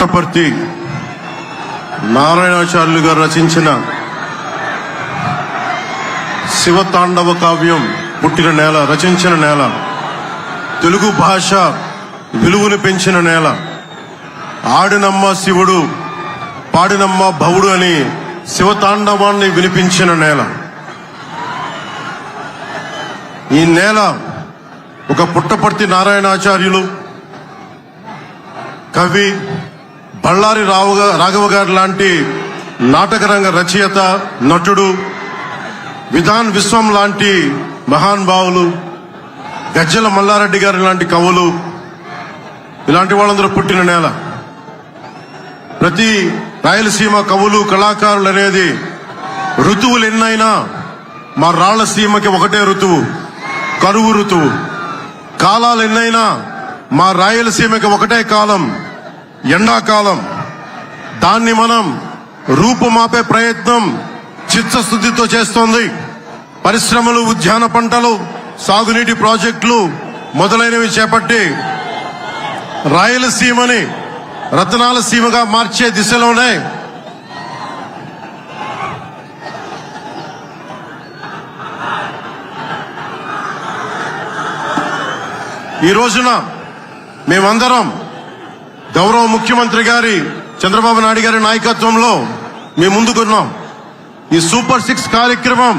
పుట్టపర్తి నారాయణాచార్యులు గారు రచించిన శివతాండవ కావ్యం పుట్టిన నేల, రచించిన నేల, తెలుగు భాష విలువను పెంచిన నేల, ఆడినమ్మ శివుడు పాడినమ్మ భవుడు అని శివతాండవాన్ని వినిపించిన నేల. ఈ నేల ఒక పుట్టపర్తి నారాయణాచార్యులు, కవి బళ్ళారి రాఘవ గారు లాంటి నాటకరంగ రచయిత, నటుడు, విధాన్ విశ్వం లాంటి మహానుభావులు, గజ్జల మల్లారెడ్డి గారు లాంటి కవులు, ఇలాంటి వాళ్ళందరూ పుట్టిన నేల. ప్రతి రాయలసీమ కవులు కళాకారులు అనేది ఋతువులు ఎన్నైనా మా రాళ్లసీమకి ఒకటే ఋతువు, కరువు ఋతువు. కాలాలు ఎన్నైనా మా రాయలసీమకి ఒకటే కాలం, ఎండాకాలం. దాన్ని మనం రూపుమాపే ప్రయత్నం చిత్తశుద్ధితో చేస్తోంది. పరిశ్రమలు, ఉద్యాన పంటలు, సాగునీటి ప్రాజెక్టులు మొదలైనవి చేపట్టి రాయలసీమని రతనాల సీమగా మార్చే దిశలోనే ఈ రోజున మేమందరం గౌరవ ముఖ్యమంత్రి గారి చంద్రబాబు నాయుడు గారి నాయకత్వంలో మేము ముందుకున్నాం. ఈ సూపర్ 6 కార్యక్రమం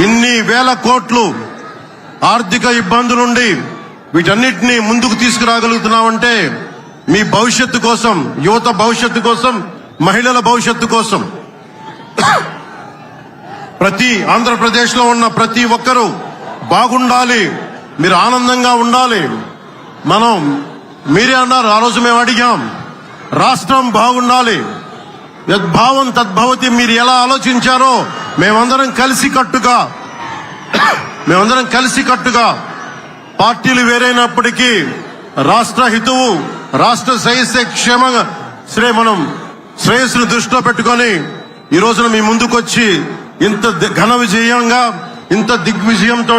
ఇన్ని వేల కోట్లు ఆర్థిక ఇబ్బందుల నుండి వీటన్నిటినీ ముందుకు తీసుకురాగలుగుతున్నామంటే మీ భవిష్యత్తు కోసం, యువత భవిష్యత్తు కోసం, మహిళల భవిష్యత్తు కోసం. ప్రతి ఆంధ్రప్రదేశ్ లో ఉన్న ప్రతి ఒక్కరూ బాగుండాలి, మీరు ఆనందంగా ఉండాలి. మీరే అన్నారు, ఆ రోజు మేము అడిగాం, రాష్ట్రం బాగుండాలి, యద్భావం తద్భవతి. మీరు ఎలా ఆలోచించారో మేమందరం కలిసికట్టుగా పార్టీలు వేరైనప్పటికీ రాష్ట్ర హితువు, రాష్ట్ర శ్రేయస్సును దృష్టిలో పెట్టుకొని ఈ రోజున మీ ముందుకొచ్చి ఇంత ఘన విజయంగా, ఇంత దిగ్విజయంతో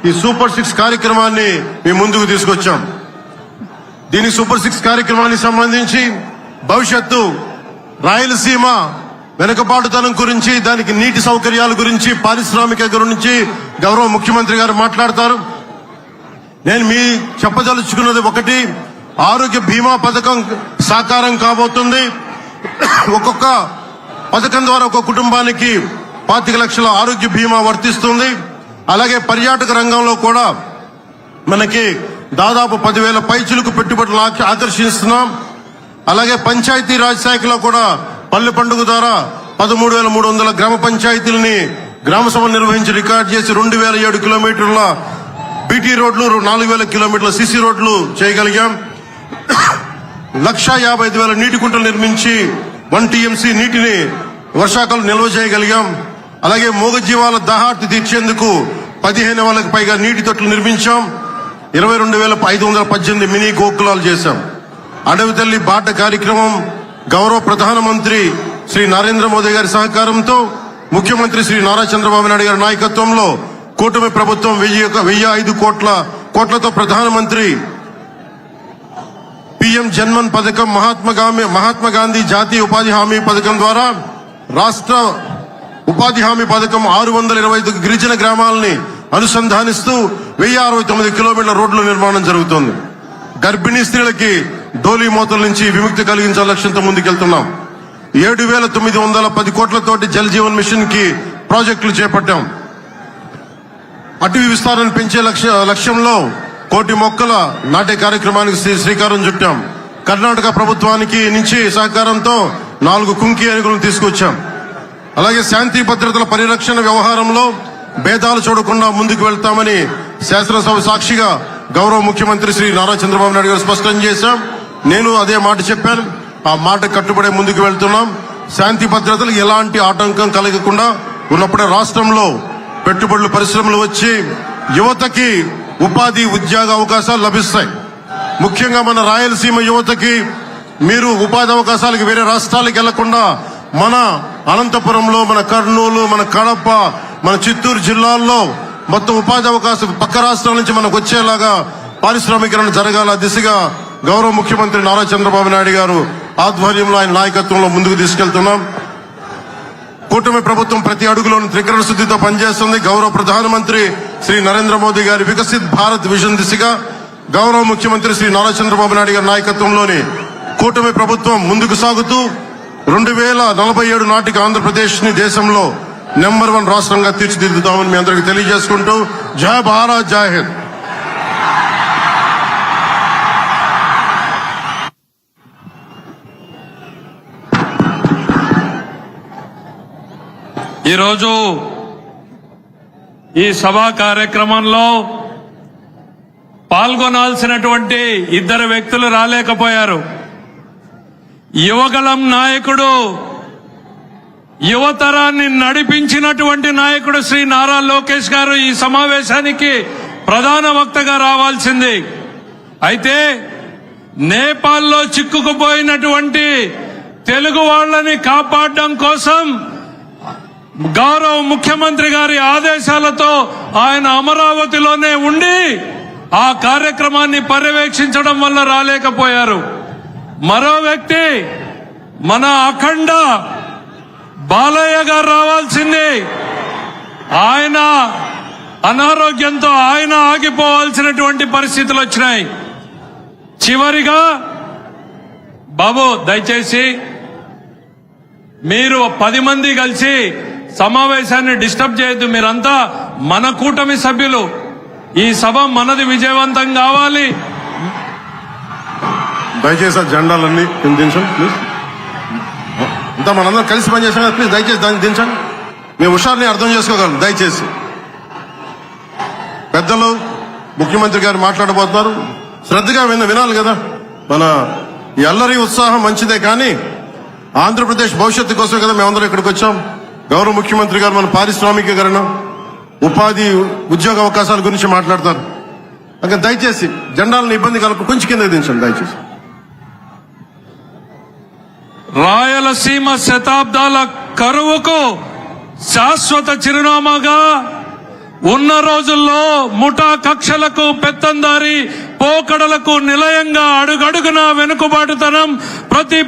ఈ సూపర్ 6 కార్యక్రమాన్ని మీ ముందుకు తీసుకొచ్చాం. దీని సూపర్ 6 కార్యక్రమానికి సంబంధించి భవిష్యత్తు రాయలసీమ వెనుకబాటుతనం గురించి, దానికి నీటి సౌకర్యాల గురించి, పారిశ్రామిక గురించి గౌరవ ముఖ్యమంత్రి గారు మాట్లాడతారు. నేను చెప్పదలుచుకున్నది ఒకటి, ఆరోగ్య బీమా పథకం సాకారం కాబోతుంది. ఒక్కొక్క పథకం ద్వారా ఒక్కొక్క కుటుంబానికి 25 లక్షల ఆరోగ్య బీమా వర్తిస్తుంది. అలాగే పర్యాటక రంగంలో కూడా మనకి దాదాపు 10,000 పైచులకు పెట్టుబడులు ఆకర్షిస్తున్నాం. అలాగే పంచాయతీ రాజ్ శాఖలో కూడా పల్లె పండుగ ద్వారా 13,300 గ్రామ పంచాయతీలని గ్రామ సభ నిర్వహించి రికార్డు చేసి 2,007 కిలోమీటర్ల బీటీ రోడ్లు, 4,000 కిలోమీటర్ల సిసి రోడ్లు చేయగలిగాం. 1,55,000 నీటి కుంటలు నిర్మించి 1 TMC నీటిని వర్షాకాలం నిల్వ చేయగలిగాం. అలాగే మూగజీవాల దాహార్తి తీర్చేందుకు 15,000కు పైగా నీటి తొట్లు నిర్మించాం. 22,518 మినీ గోకులాలు చేశాం. అడవి తల్లి బాట కార్యక్రమం గౌరవ ప్రధానమంత్రి శ్రీ నరేంద్ర మోదీ గారి సహకారంతో, ముఖ్యమంత్రి శ్రీ నారా చంద్రబాబు నాయుడు గారి నాయకత్వంలో కూటమి ప్రభుత్వం 1,005 కోట్లతో ప్రధానమంత్రి PM జన్మన్ పథకం, మహాత్మా గాంధీ జాతీయ ఉపాధి హామీ పథకం ద్వారా రాష్ట్ర ఉపాధి హామీ పథకం 625 గిరిజన గ్రామాలని అనుసంధానిస్తూ 1,069 కిలోమీటర్ల రోడ్ల నిర్మాణం జరుగుతోంది. గర్భిణీ స్త్రీలకి డోలీ మోతల నుంచి విముక్తి కలిగించాల లక్ష్యంతో ముందుకెళ్తున్నాం. 7,910 కోట్లతోటి జల్ జీవన్ మిషన్ కి ప్రాజెక్టులు చేపట్టాం. అటవీ విస్తారాన్ని పెంచే లక్ష్యంలో 1 కోటి మొక్కల నాటే కార్యక్రమానికి శ్రీకారం చుట్టాం. కర్ణాటక ప్రభుత్వానికి నుంచి సహకారంతో 4 కుంకి ఏనుగులను తీసుకొచ్చాం. అలాగే శాంతి భద్రతల పరిరక్షణ వ్యవహారంలో భేదాలు చూడకుండా ముందుకు వెళ్తామని శాసనసభ సాక్షిగా గౌరవ ముఖ్యమంత్రి శ్రీ నారా చంద్రబాబు నాయుడు గారు స్పష్టం చేశాం. నేను అదే మాట చెప్పాను, ఆ మాట కట్టుబడే ముందుకు వెళ్తున్నాం. శాంతి భద్రతలు ఎలాంటి ఆటంకం కలగకుండా ఉన్నప్పుడే రాష్ట్రంలో పెట్టుబడులు, పరిశ్రమలు వచ్చి యువతకి ఉపాధి, ఉద్యోగ అవకాశాలు లభిస్తాయి. ముఖ్యంగా మన రాయలసీమ యువతకి మీరు ఉపాధి అవకాశాలకు వేరే రాష్ట్రాలకు వెళ్లకుండా మన అనంతపురంలో, మన కర్నూలు, మన కడప, మన చిత్తూరు జిల్లాల్లో మొత్తం ఉపాధి అవకాశం పక్క రాష్ట్రాల నుంచి మనకు వచ్చేలాగా పారిశ్రామికరణ జరగాల దిశగా గౌరవ ముఖ్యమంత్రి నారా చంద్రబాబు నాయుడు గారు ఆధ్వర్యంలో ఆయన నాయకత్వంలో ముందుకు తీసుకెళ్తున్నాం. కూటమి ప్రభుత్వం ప్రతి అడుగులోనూ త్రికరణ శుద్ధితో పనిచేస్తుంది. గౌరవ ప్రధానమంత్రి శ్రీ నరేంద్ర మోదీ గారి వికసిత్ భారత్ విజన్ దిశగా గౌరవ ముఖ్యమంత్రి శ్రీ నారా చంద్రబాబు నాయుడు గారి నాయకత్వంలోని కూటమి ప్రభుత్వం ముందుకు సాగుతూ 2047 నాటికి ఆంధ్రప్రదేశ్ ని దేశంలో నెంబర్ 1 రాష్ట్రంగా తీర్చిదిద్దుతామని మీ అందరికీ తెలియజేసుకుంటూ జై భారత్, జై హింద్. ఈరోజు ఈ సభా కార్యక్రమంలో పాల్గొనాల్సినటువంటి 2 వ్యక్తులు రాలేకపోయారు. యువగళం నాయకుడు, యువతరాన్ని నడిపించినటువంటి నాయకుడు శ్రీ నారా లోకేష్ గారు ఈ సమావేశానికి ప్రధాన వక్తగా రావాల్సింది. అయితే నేపాల్లో చిక్కుకుపోయినటువంటి తెలుగు వాళ్ళని కాపాడడం కోసం గౌరవ ముఖ్యమంత్రి గారి ఆదేశాలతో ఆయన అమరావతిలోనే ఉండి ఆ కార్యక్రమాన్ని పర్యవేక్షించడం వల్ల రాలేకపోయారు. మరో వ్యక్తి మన అఖండ బాలయ్య గారు రావాల్సింది. ఆయన అనారోగ్యంతో ఆయన ఆగిపోవాల్సినటువంటి పరిస్థితులు వచ్చినాయి. చివరిగా బాబు దయచేసి మీరు 10 మంది కలిసి సమావేశాన్ని డిస్టర్బ్ చేయొద్దు. మీరంతా మన కూటమి సభ్యులు. ఈ సభ మనది, విజయవంతం కావాలి. దయచేసి ఆ జెండాలన్నీ దించండి ప్లీజ్. అంతా మనందరం కలిసి పనిచేసాం కదా, ప్లీజ్ దయచేసి దాన్ని దించండి. మేము హుషారుని అర్థం చేసుకోగలం. దయచేసి పెద్దలు ముఖ్యమంత్రి గారు మాట్లాడబోతున్నారు, శ్రద్ధగా వినాలి కదా. మన ఈ అల్లరి ఉత్సాహం మంచిదే, కానీ ఆంధ్రప్రదేశ్ భవిష్యత్తు కోసం కదా మేమందరం ఇక్కడికి వచ్చాం. గౌరవ ముఖ్యమంత్రి గారు మన పారిశ్రామికీకరణ, ఉపాధి, ఉద్యోగ అవకాశాల గురించి మాట్లాడతారు. ఇంకా దయచేసి జెండాలను ఇబ్బంది కలప కొంచెం కింద దించండి దయచేసి. రాయలసీమ శతాబ్దాల కరువుకు శాశ్వత చిరునామాగా ఉన్న రోజుల్లో ముఠా కక్షలకు, పెత్తందారి పోకడలకు నిలయంగా అడుగడుగునా వెనుకబాటుతనం ప్రతి